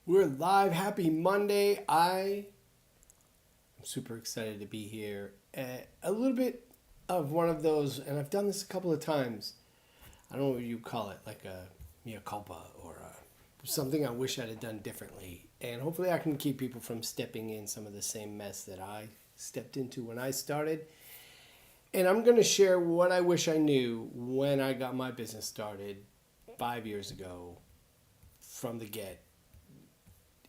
We're live. Happy Monday. I am super excited to be here. A little bit of one of those, and I've done this a couple of times. I don't know what you call it, like a mea culpa or something I wish I'd have done differently. And hopefully, I can keep people from stepping in some of the same mess that I stepped into when I started. And I'm going to share what I wish I knew when I got my business started 5 years ago from the get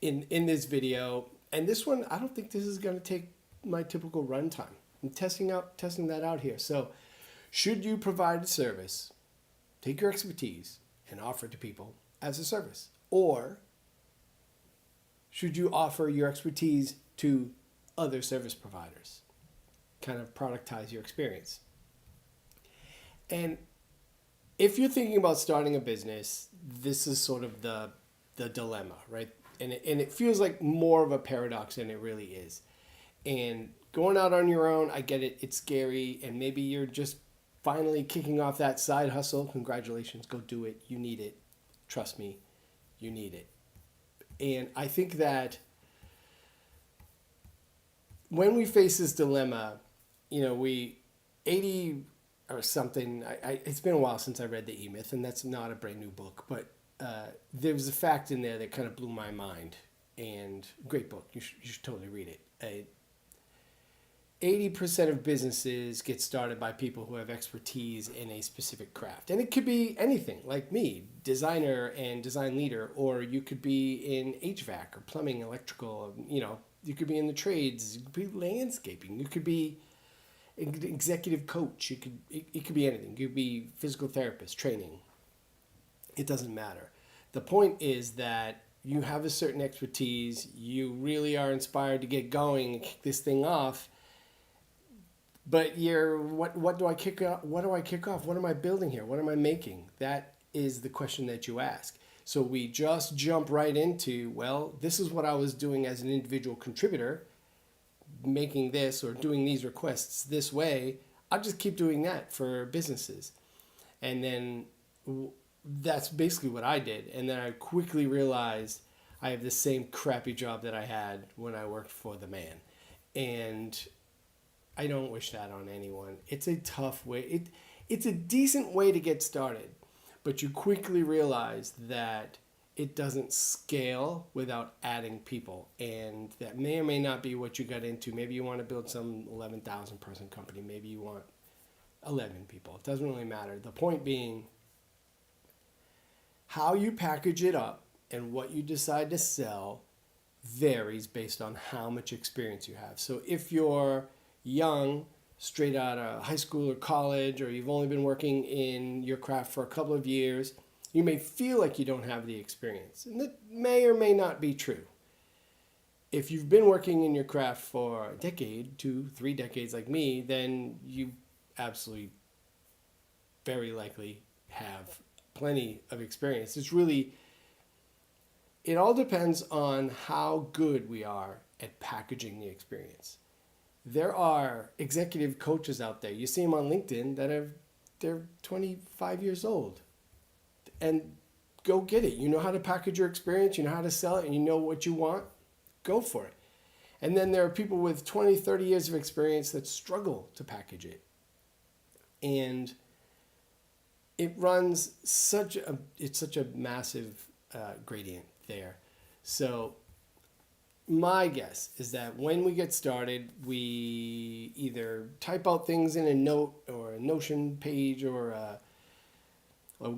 in this video. And this one, I don't think this is going to take my typical runtime. I'm testing that out here. So, should you provide a service, take your expertise and offer it to people as a service, or should you offer your expertise to other service providers? Kind of productize your experience. And if you're thinking about starting a business, this is sort of the dilemma, right? And it feels like more of a paradox than it really is. And going out on your own, I get it, it's scary, and maybe you're just finally kicking off that side hustle. Congratulations, go do it. You need it. Trust me, you need it. And I think that when we face this dilemma, we 80 or something. It's been a while since I read the E-Myth, and that's not a brand new book, but there was a fact in there that kind of blew my mind. And great book, you should totally read it. 80% of businesses get started by people who have expertise in a specific craft. And it could be anything, like me, designer and design leader, or you could be in HVAC or plumbing, electrical, you could be in the trades, you could be landscaping, you could be an executive coach, it could be anything. You could be physical therapist, training. It doesn't matter. The point is that you have a certain expertise, you really are inspired to get going and kick this thing off. But what do I kick off? What do I kick off? What am I building here? What am I making? That is the question that you ask. So we just jump right into, well, this is what I was doing as an individual contributor, making this or doing these requests this way. I'll just keep doing that for businesses. And then that's basically what I did. And then I quickly realized I have the same crappy job that I had when I worked for the man. And I don't wish that on anyone. It's a tough way. It's a decent way to get started, but you quickly realize that it doesn't scale without adding people. And that may or may not be what you got into. Maybe you want to build some 11,000 person company. Maybe you want 11 people. It doesn't really matter. The point being, how you package it up and what you decide to sell varies based on how much experience you have. So if you're young, straight out of high school or college, or you've only been working in your craft for a couple of years, you may feel like you don't have the experience. And that may or may not be true. If you've been working in your craft for a decade, 2, 3 decades like me, then you absolutely very likely have plenty of experience. It all depends on how good we are at packaging the experience. There are executive coaches out there. You see them on LinkedIn they're 25 years old. And go get it. You know how to package your experience, you know how to sell it, and you know what you want. Go for it. And then there are people with 20, 30 years of experience that struggle to package it. And it runs such a massive gradient there. So my guess is that when we get started, we either type out things in a note or a Notion page or a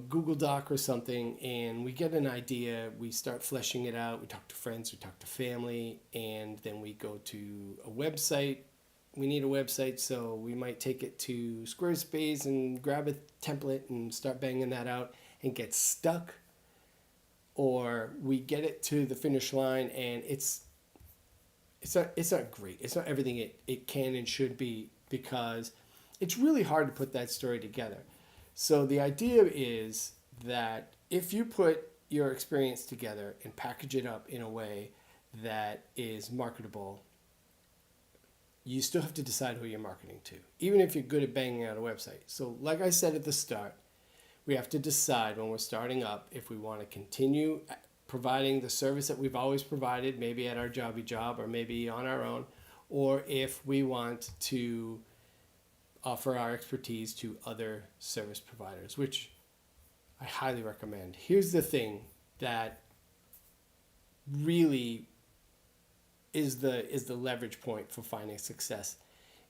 Google Doc or something, and we get an idea, we start fleshing it out, we talk to friends, we talk to family, and then we go to a website. We need a website, so we might take it to Squarespace and grab a template and start banging that out and get stuck. Or we get it to the finish line and it's not great. It's not everything it can and should be, because it's really hard to put that story together. So the idea is that if you put your experience together and package it up in a way that is marketable, you still have to decide who you're marketing to, even if you're good at banging out a website. So like I said at the start, we have to decide when we're starting up if we want to continue providing the service that we've always provided, maybe at our jobby job or maybe on our own, or if we want to offer our expertise to other service providers, which I highly recommend. Here's the thing that really is the leverage point for finding success,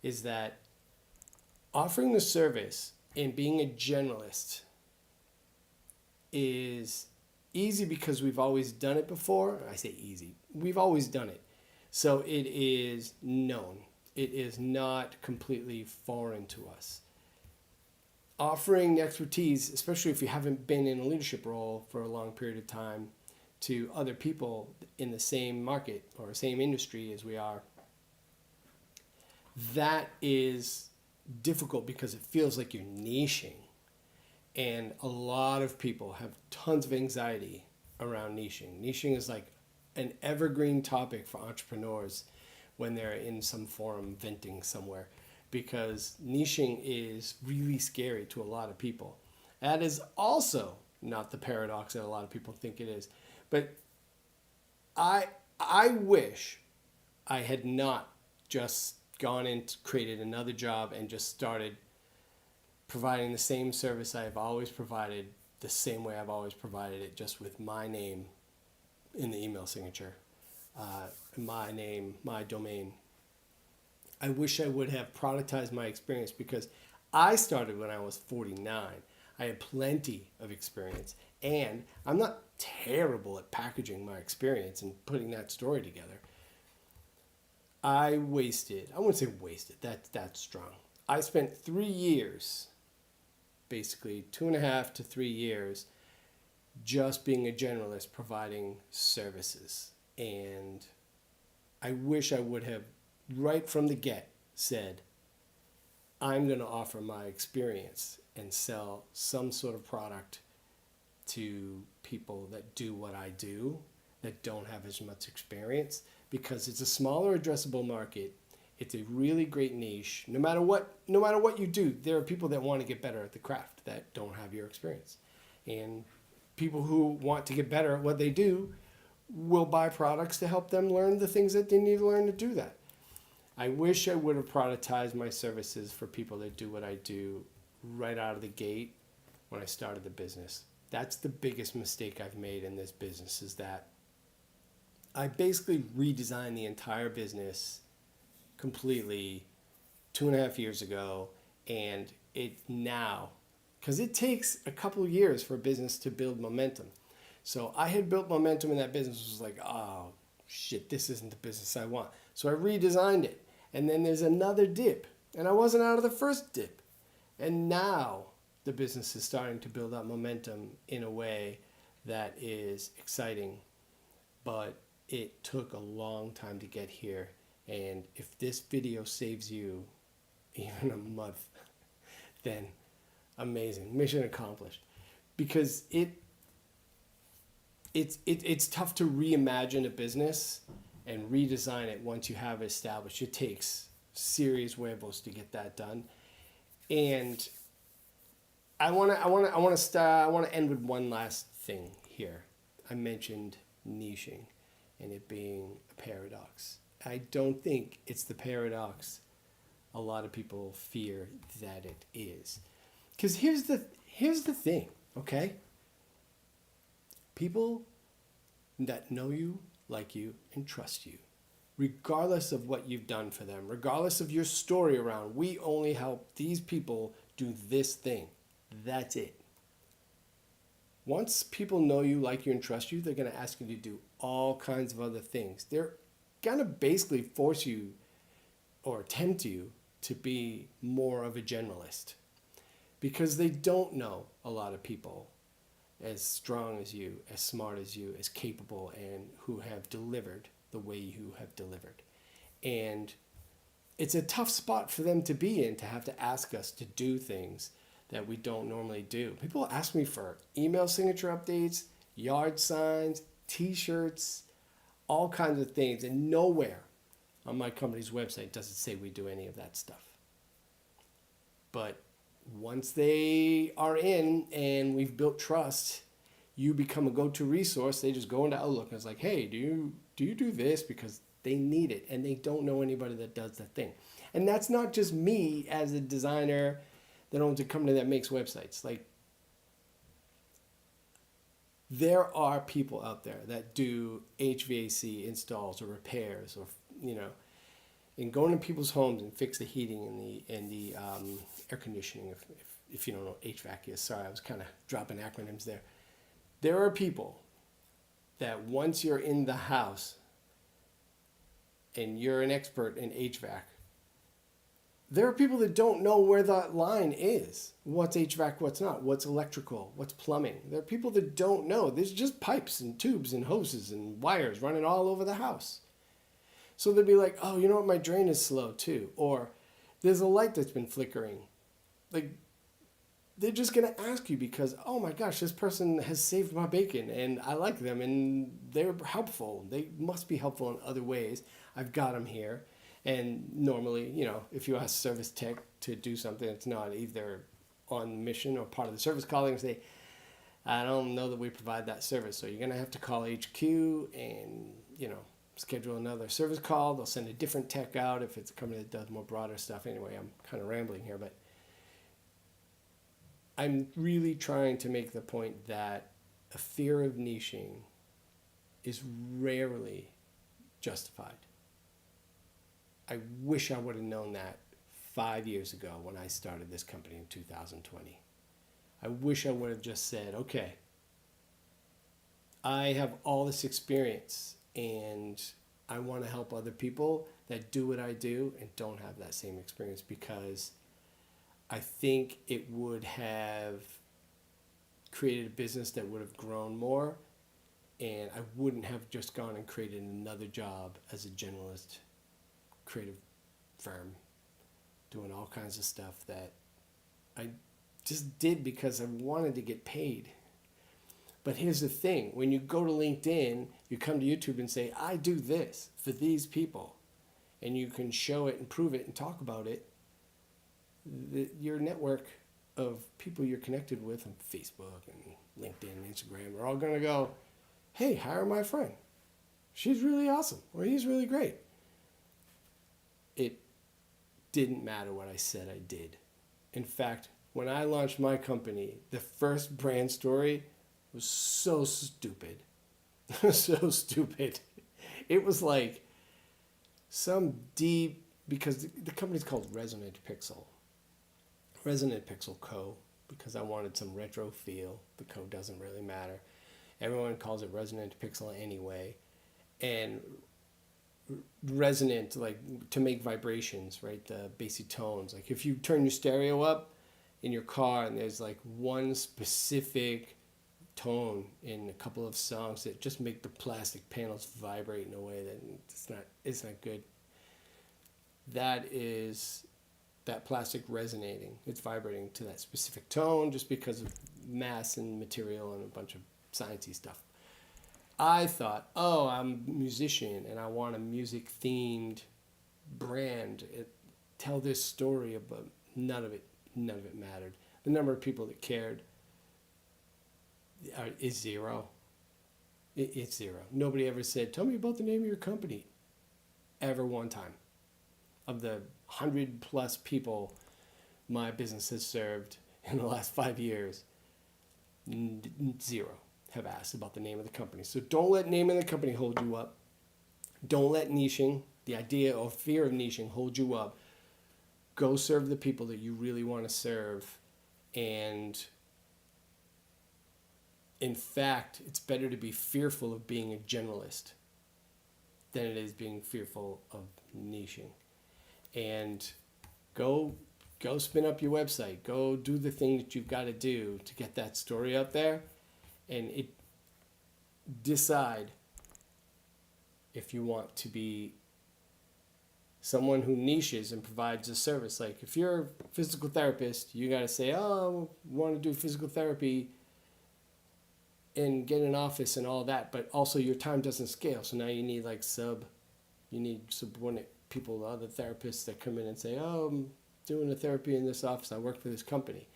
is that offering the service and being a generalist is easy because we've always done it before. I say easy. We've always done it. So it is known. It is not completely foreign to us. Offering expertise, especially if you haven't been in a leadership role for a long period of time, to other people in the same market or same industry as we are, that is difficult because it feels like you're niching. And a lot of people have tons of anxiety around niching. Niching is like an evergreen topic for entrepreneurs when they're in some forum venting somewhere, because niching is really scary to a lot of people. That is also not the paradox that a lot of people think it is. But I wish I had not just gone and created another job and just started providing the same service I've always provided, the same way I've always provided it, just with my name in the email signature, my name, my domain. I wish I would have productized my experience, because I started when I was 49. I had plenty of experience, and I'm not terrible at packaging my experience and putting that story together. I wouldn't say wasted, that's strong. I spent 3 years, basically 2.5 to 3 years, just being a generalist providing services. And I wish I would have, right from the get, said, I'm going to offer my experience and sell some sort of product to people that do what I do, that don't have as much experience, because it's a smaller addressable market. It's a really great niche. No matter what you do, there are people that want to get better at the craft that don't have your experience. And people who want to get better at what they do will buy products to help them learn the things that they need to learn to do that. I wish I would have productized my services for people that do what I do right out of the gate when I started the business. That's the biggest mistake I've made in this business, is that I basically redesigned the entire business completely 2.5 years ago, and it now, because it takes a couple of years for a business to build momentum. So I had built momentum in that business, was like, oh shit, this isn't the business I want. So I redesigned it, and then there's another dip, and I wasn't out of the first dip. And now the business is starting to build up momentum in a way that is exciting, but it took a long time to get here. And if this video saves you even a month, then amazing, mission accomplished. Because it's tough to reimagine a business and redesign it once you have it established. It takes serious huevos to get that done. And I want to end with one last thing here. I mentioned niching and it being a paradox. I don't think it's the paradox a lot of people fear that it is. Because here's the thing, okay? People that know you, like you, and trust you, regardless of what you've done for them, regardless of your story around, we only help these people do this thing. That's it. Once people know you, like you, and trust you, they're going to ask you to do all kinds of other things. They're going to basically force you or tempt you to be more of a generalist, because they don't know a lot of people as strong as you, as smart as you, as capable, and who have delivered the way you have delivered. And it's a tough spot for them to be in, to have to ask us to do things that we don't normally do. People ask me for email signature updates, yard signs, t-shirts, all kinds of things, and nowhere on my company's website does it say we do any of that stuff. But once they are in and we've built trust, you become a go-to resource. They just go into Outlook and it's like, hey, do you do this? Because they need it and they don't know anybody that does that thing. And that's not just me as a designer that owns a company that makes websites. Like, there are people out there that do HVAC installs or repairs, or and go into people's homes and fix the heating and the air conditioning. If you don't know what HVAC is, sorry, I was kind of dropping acronyms there. There are people that once you're in the house and you're an expert in HVAC, there are people that don't know where that line is. What's HVAC, what's not, what's electrical, what's plumbing. There are people that don't know. There's just pipes and tubes and hoses and wires running all over the house. So they'd be like, oh, you know what, my drain is slow too. Or there's a light that's been flickering. Like, they're just going to ask you because, oh my gosh, this person has saved my bacon and I like them and they're helpful. They must be helpful in other ways. I've got them here. And normally, if you ask service tech to do something, it's not either on mission or part of the service calling and say, I don't know that we provide that service. So you're going to have to call HQ and, schedule another service call. They'll send a different tech out if it's a company that does more broader stuff. Anyway, I'm kind of rambling here, but I'm really trying to make the point that a fear of niching is rarely justified. I wish I would have known that 5 years ago when I started this company in 2020. I wish I would have just said, okay, I have all this experience and I want to help other people that do what I do and don't have that same experience, because I think it would have created a business that would have grown more, and I wouldn't have just gone and created another job as a generalist creative firm doing all kinds of stuff that I just did because I wanted to get paid. But here's the thing, when you go to LinkedIn, you come to YouTube and say, I do this for these people, and you can show it and prove it and talk about it, your network of people you're connected with on Facebook and LinkedIn and Instagram are all going to go, hey, hire my friend. She's really awesome, or he's really great. It didn't matter what I said I did. In fact, when I launched my company, the first brand story was so stupid. So stupid. It was like some deep, because the company's called Resonant Pixel. Resonant Pixel Co. because I wanted some retro feel. The Co doesn't really matter. Everyone calls it Resonant Pixel anyway. And resonant, like to make vibrations, right? The basic tones. Like if you turn your stereo up in your car and there's like one specific tone in a couple of songs that just make the plastic panels vibrate in a way that it's not good. That is that plastic resonating. It's vibrating to that specific tone just because of mass and material and a bunch of sciencey stuff. I thought, oh, I'm a musician and I want a music themed brand. Tell this story, but none of it mattered. The number of people that cared is zero. It's zero. Nobody ever said, tell me about the name of your company, ever one time. Of the 100+ people my business has served in the last 5 years, zero have asked about the name of the company. So don't let name of the company hold you up. Don't let niching, the idea or fear of niching, hold you up. Go serve the people that you really want to serve. And in fact, it's better to be fearful of being a generalist than it is being fearful of niching. And go spin up your website. Go do the thing that you've got to do to get that story out there. And decide if you want to be someone who niches and provides a service. Like if you're a physical therapist, you got to say, oh, I want to do physical therapy and get an office and all that, but also your time doesn't scale. So now you need subordinate people, other therapists that come in and say, oh, I'm doing a therapy in this office. I work for this company.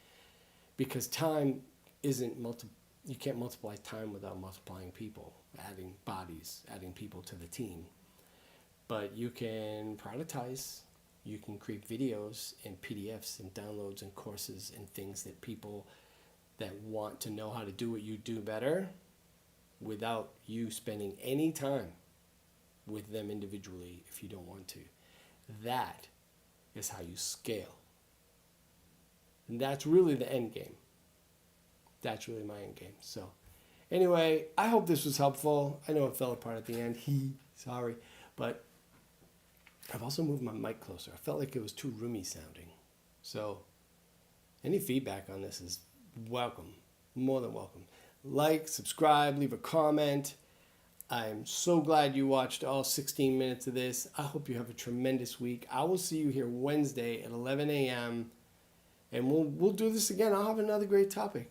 Because time isn't you can't multiply time without multiplying people, adding bodies, adding people to the team. But you can productize, you can create videos and PDFs and downloads and courses and things that people that want to know how to do what you do better without you spending any time with them individually if you don't want to. That is how you scale. And that's really the end game. That's really my end game. So anyway, I hope this was helpful. I know it fell apart at the end. Sorry. But I've also moved my mic closer. I felt like it was too roomy sounding. So any feedback on this is welcome. More than welcome. Like, subscribe, leave a comment. I'm so glad you watched all 16 minutes of this. I hope you have a tremendous week. I will see you here Wednesday at 11 a.m. And we'll do this again. I'll have another great topic.